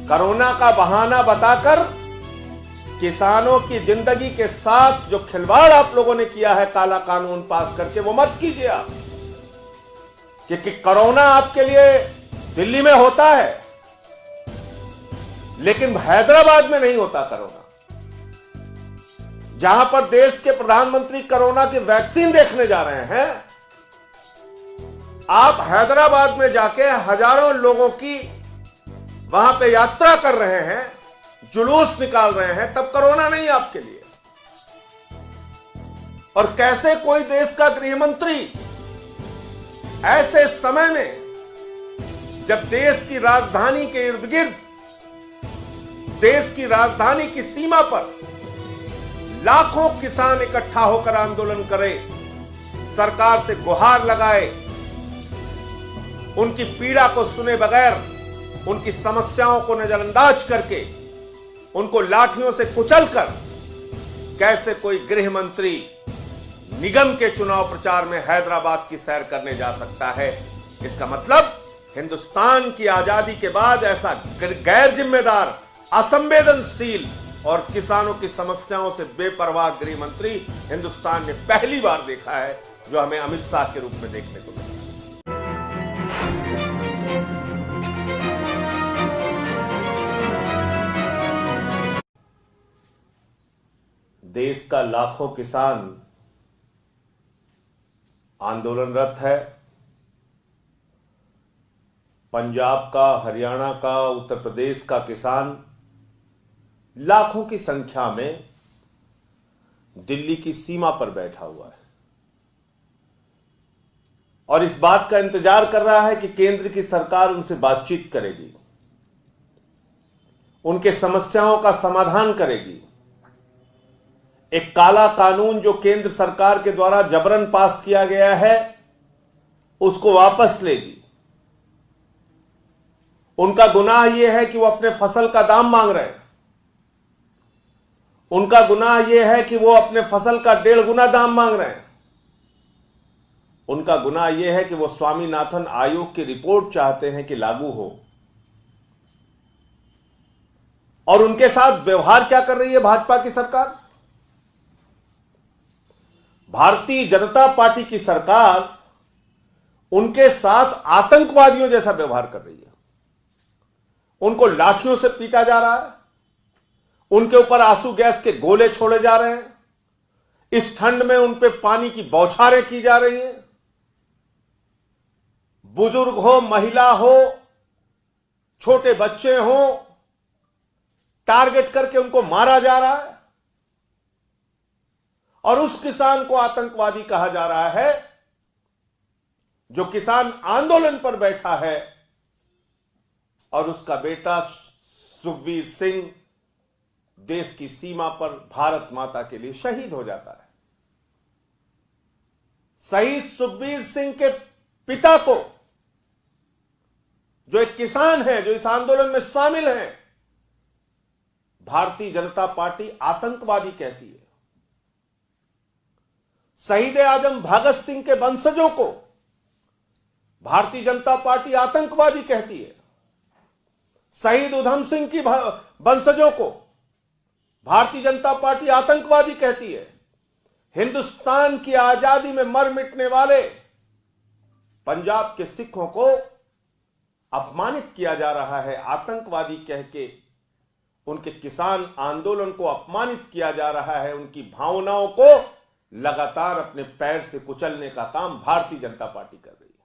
Corona का बहाना बताकर किसानों की जिंदगी के साथ जो खिलवाड़ आप लोगों ने किया है काला कानून पास करके, वो मत कीजिए आप। क्योंकि कोरोना आपके लिए दिल्ली में होता है, लेकिन हैदराबाद में नहीं होता कोरोना। जहां पर देश के प्रधानमंत्री कोरोना की वैक्सीन देखने जा रहे हैं, आप हैदराबाद में जाके हजारों लोगों की वहां पे यात्रा कर रहे हैं, जुलूस निकाल रहे हैं, तब कोरोना नहीं आपके लिए। और कैसे कोई देश का गृह मंत्री ऐसे समय में, जब देश की राजधानी के इर्द गिर्द, देश की राजधानी की सीमा पर लाखों किसान इकट्ठा होकर आंदोलन करे, सरकार से गुहार लगाए, उनकी पीड़ा को सुने बगैर, उनकी समस्याओं को नजरअंदाज करके, उनको लाठियों से कुचलकर, कैसे कोई गृह मंत्री निगम के चुनाव प्रचार में हैदराबाद की सैर करने जा सकता है? इसका मतलब हिंदुस्तान की आजादी के बाद ऐसा गैर जिम्मेदार, असंवेदनशील और किसानों की समस्याओं से बेपरवाह गृह मंत्री हिंदुस्तान ने पहली बार देखा है, जो हमें अमित शाह के रूप में देखने को मिला। देश का लाखों किसान आंदोलनरत है। पंजाब का, हरियाणा का, उत्तर प्रदेश का किसान लाखों की संख्या में दिल्ली की सीमा पर बैठा हुआ है और इस बात का इंतजार कर रहा है कि केंद्र की सरकार उनसे बातचीत करेगी, उनके समस्याओं का समाधान करेगी, एक काला कानून जो केंद्र सरकार के द्वारा जबरन पास किया गया है उसको वापस लेगी। उनका गुनाह यह है कि वो अपने फसल का दाम मांग रहे हैं, उनका गुनाह यह है कि वो अपने फसल का 1.5 गुना दाम मांग रहे हैं, उनका गुनाह यह है कि वो स्वामीनाथन आयोग की रिपोर्ट चाहते हैं कि लागू हो। और उनके साथ व्यवहार क्या कर रही है भाजपा की सरकार? भारतीय जनता पार्टी की सरकार उनके साथ आतंकवादियों जैसा व्यवहार कर रही है। उनको लाठियों से पीटा जा रहा है, उनके ऊपर आंसू गैस के गोले छोड़े जा रहे हैं, इस ठंड में उन पे पानी की बौछारें की जा रही हैं। बुजुर्ग हो, महिला हो, छोटे बच्चे हो, टारगेट करके उनको मारा जा रहा है और उस किसान को आतंकवादी कहा जा रहा है जो किसान आंदोलन पर बैठा है और उसका बेटा सुखबीर सिंह देश की सीमा पर भारत माता के लिए शहीद हो जाता है। शहीद सुखबीर सिंह के पिता को, जो एक किसान है, जो इस आंदोलन में शामिल हैं, भारतीय जनता पार्टी आतंकवादी कहती है। शहीद आजम भगत सिंह के वंशजों को भारतीय जनता पार्टी आतंकवादी कहती है। शहीद उधम सिंह की वंशजों को भारतीय जनता पार्टी आतंकवादी कहती है। हिंदुस्तान की आजादी में मर मिटने वाले पंजाब के सिखों को अपमानित किया जा रहा है, आतंकवादी कह के उनके किसान आंदोलन को अपमानित किया जा रहा है। उनकी भावनाओं को लगातार अपने पैर से कुचलने का काम भारतीय जनता पार्टी कर रही है।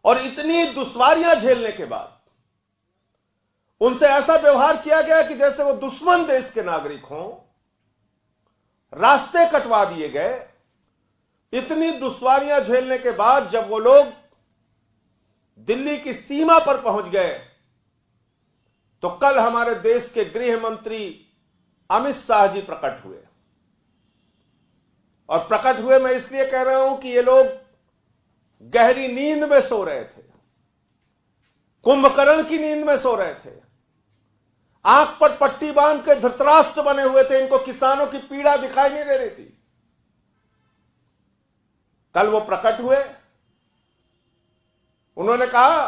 और इतनी दुश्वारियां झेलने के बाद उनसे ऐसा व्यवहार किया गया कि जैसे वो दुश्मन देश के नागरिक हों, रास्ते कटवा दिए गए। इतनी दुश्वारियां झेलने के बाद जब वो लोग दिल्ली की सीमा पर पहुंच गए तो कल हमारे देश के गृह मंत्री अमित शाह जी प्रकट हुए। और प्रकट हुए मैं इसलिए कह रहा हूं कि ये लोग गहरी नींद में सो रहे थे, कुंभकर्ण की नींद में सो रहे थे, आंख पर पट्टी बांध के धृतराष्ट्र बने हुए थे। इनको किसानों की पीड़ा दिखाई नहीं दे रही थी। कल वो प्रकट हुए, उन्होंने कहा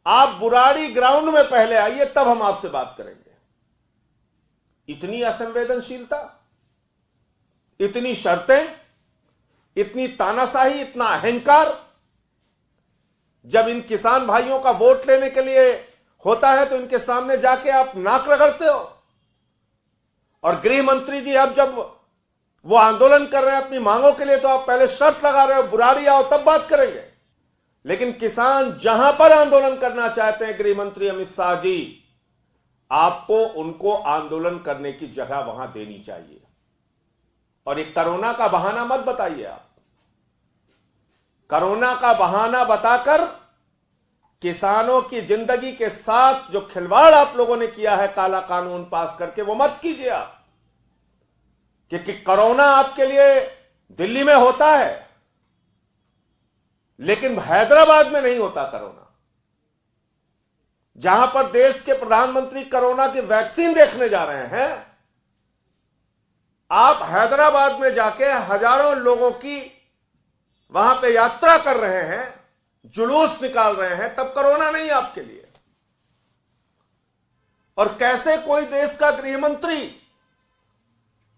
आप बुराड़ी ग्राउंड में पहले आइए, तब हम आपसे बात करेंगे। इतनी असंवेदनशीलता, इतनी शर्तें, इतनी तानाशाही, इतना अहंकार। जब इन किसान भाइयों का वोट लेने के लिए होता है तो इनके सामने जाके आप नाक रगड़ते हो। और गृह मंत्री जी अब जब वो आंदोलन कर रहे हैं अपनी मांगों के लिए, तो आप पहले शर्त लगा रहे हो बुराड़ी आओ तब बात करेंगे। लेकिन किसान जहां पर आंदोलन करना चाहते हैं, गृह मंत्री अमित शाह जी, आपको उनको आंदोलन करने की जगह वहां देनी चाहिए। और एक कोरोना का बहाना मत बताइए। आप कोरोना का बहाना बताकर किसानों की जिंदगी के साथ जो खिलवाड़ आप लोगों ने किया है काला कानून पास करके, वो मत कीजिए आप। क्योंकि कोरोना आपके लिए दिल्ली में होता है, लेकिन हैदराबाद में नहीं होता कोरोना। जहां पर देश के प्रधानमंत्री कोरोना की वैक्सीन देखने जा रहे हैं, आप हैदराबाद में जाके हजारों लोगों की वहां पे यात्रा कर रहे हैं, जुलूस निकाल रहे हैं, तब कोरोना नहीं आपके लिए। और कैसे कोई देश का गृह मंत्री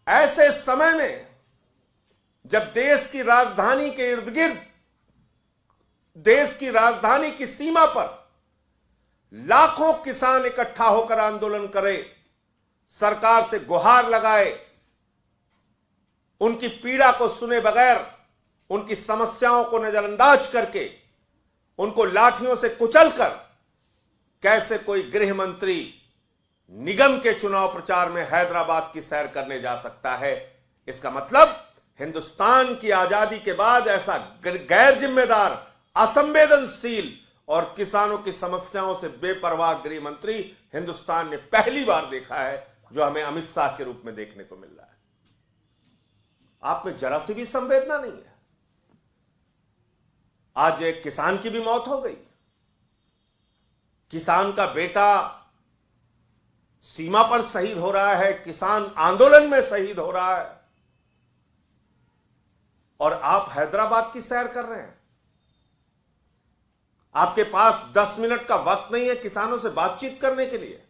ऐसे समय में, जब देश की राजधानी के इर्द गिर्द, देश की राजधानी की सीमा पर लाखों किसान इकट्ठा होकर आंदोलन करे, सरकार से गुहार लगाए, उनकी पीड़ा को सुने बगैर, उनकी समस्याओं को नजरअंदाज करके, उनको लाठियों से कुचलकर, कैसे कोई गृह मंत्री निगम के चुनाव प्रचार में हैदराबाद की सैर करने जा सकता है? इसका मतलब हिंदुस्तान की आजादी के बाद ऐसा गैर जिम्मेदार, असंवेदनशील और किसानों की समस्याओं से बेपरवाह गृह मंत्री हिंदुस्तान ने पहली बार देखा है, जो हमें अमित शाह के रूप में देखने को मिल रहा है। आप में जरा सी भी संवेदना नहीं है। आज एक किसान की भी मौत हो गई, किसान का बेटा सीमा पर शहीद हो रहा है, किसान आंदोलन में शहीद हो रहा है, और आप हैदराबाद की सैर कर रहे हैं। आपके पास 10 मिनट का वक्त नहीं है किसानों से बातचीत करने के लिए,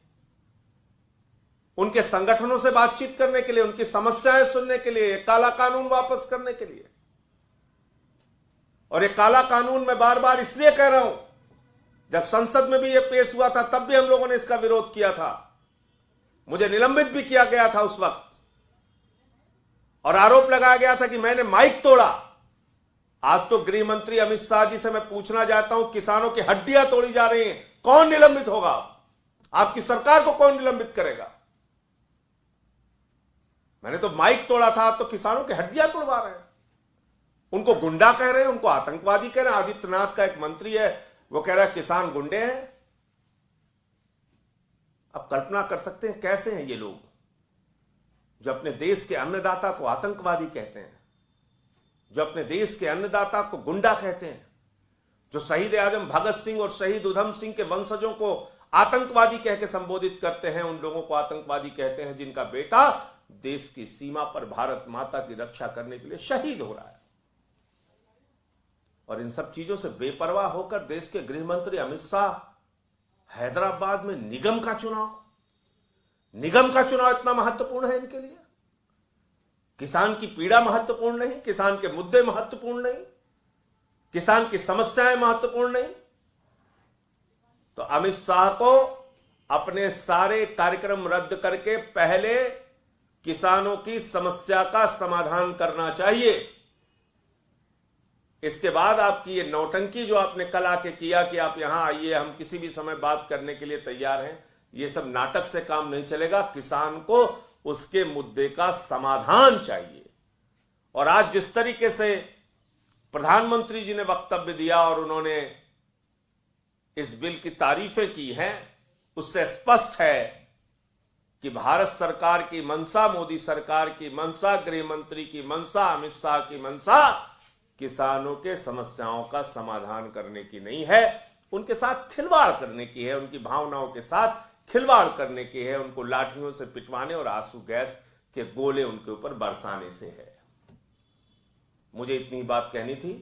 उनके संगठनों से बातचीत करने के लिए, उनकी समस्याएं सुनने के लिए, काला कानून वापस करने के लिए। और ये काला कानून मैं बार बार इसलिए कह रहा हूं, जब संसद में भी ये पेश हुआ था तब भी हम लोगों ने इसका विरोध किया था, मुझे निलंबित भी किया गया था उस वक्त, और आरोप लगाया गया था कि मैंने माइक तोड़ा। आज तो गृह मंत्री अमित शाह जी से मैं पूछना चाहता हूं, किसानों की हड्डियां तोड़ी जा रही हैं, कौन निलंबित होगा? आपकी सरकार को कौन निलंबित करेगा? मैंने तो माइक तोड़ा था, आप तो किसानों की हड्डियां तोड़वा रहे हैं, उनको गुंडा कह रहे हैं, उनको आतंकवादी कह रहे हैं। आदित्यनाथ का एक मंत्री है, वो कह रहा है किसान गुंडे हैं। अब कल्पना कर सकते हैं कैसे हैं ये लोग, जो अपने देश के अन्नदाता को आतंकवादी कहते हैं, जो अपने देश के अन्नदाता को गुंडा कहते हैं, जो शहीद आजम भगत सिंह और शहीद उधम सिंह के वंशजों को आतंकवादी कह के संबोधित करते हैं, उन लोगों को आतंकवादी कहते हैं जिनका बेटा देश की सीमा पर भारत माता की रक्षा करने के लिए शहीद हो रहा है। और इन सब चीजों से बेपरवाह होकर देश के गृह मंत्री अमित शाह हैदराबाद में निगम का चुनाव इतना महत्वपूर्ण है इनके लिए? किसान की पीड़ा महत्वपूर्ण नहीं, किसान के मुद्दे महत्वपूर्ण नहीं, किसान की समस्याएं महत्वपूर्ण नहीं? तो अमित शाह को अपने सारे कार्यक्रम रद्द करके पहले किसानों की समस्या का समाधान करना चाहिए। इसके बाद आपकी ये नौटंकी जो आपने कल आके किया कि आप यहां आइए, हम किसी भी समय बात करने के लिए तैयार हैं, ये सब नाटक से काम नहीं चलेगा। किसान को उसके मुद्दे का समाधान चाहिए। और आज जिस तरीके से प्रधानमंत्री जी ने वक्तव्य दिया और उन्होंने इस बिल की तारीफें की हैं, उससे स्पष्ट है कि भारत सरकार की मंशा, मोदी सरकार की मंशा, गृह मंत्री की मंशा, अमित शाह की मंशा किसानों के समस्याओं का समाधान करने की नहीं है, उनके साथ खिलवाड़ करने की है, उनकी भावनाओं के साथ खिलवाड़ करने की है, उनको लाठियों से पिटवाने और आंसू गैस के गोले उनके ऊपर बरसाने से है। मुझे इतनी बात कहनी थी।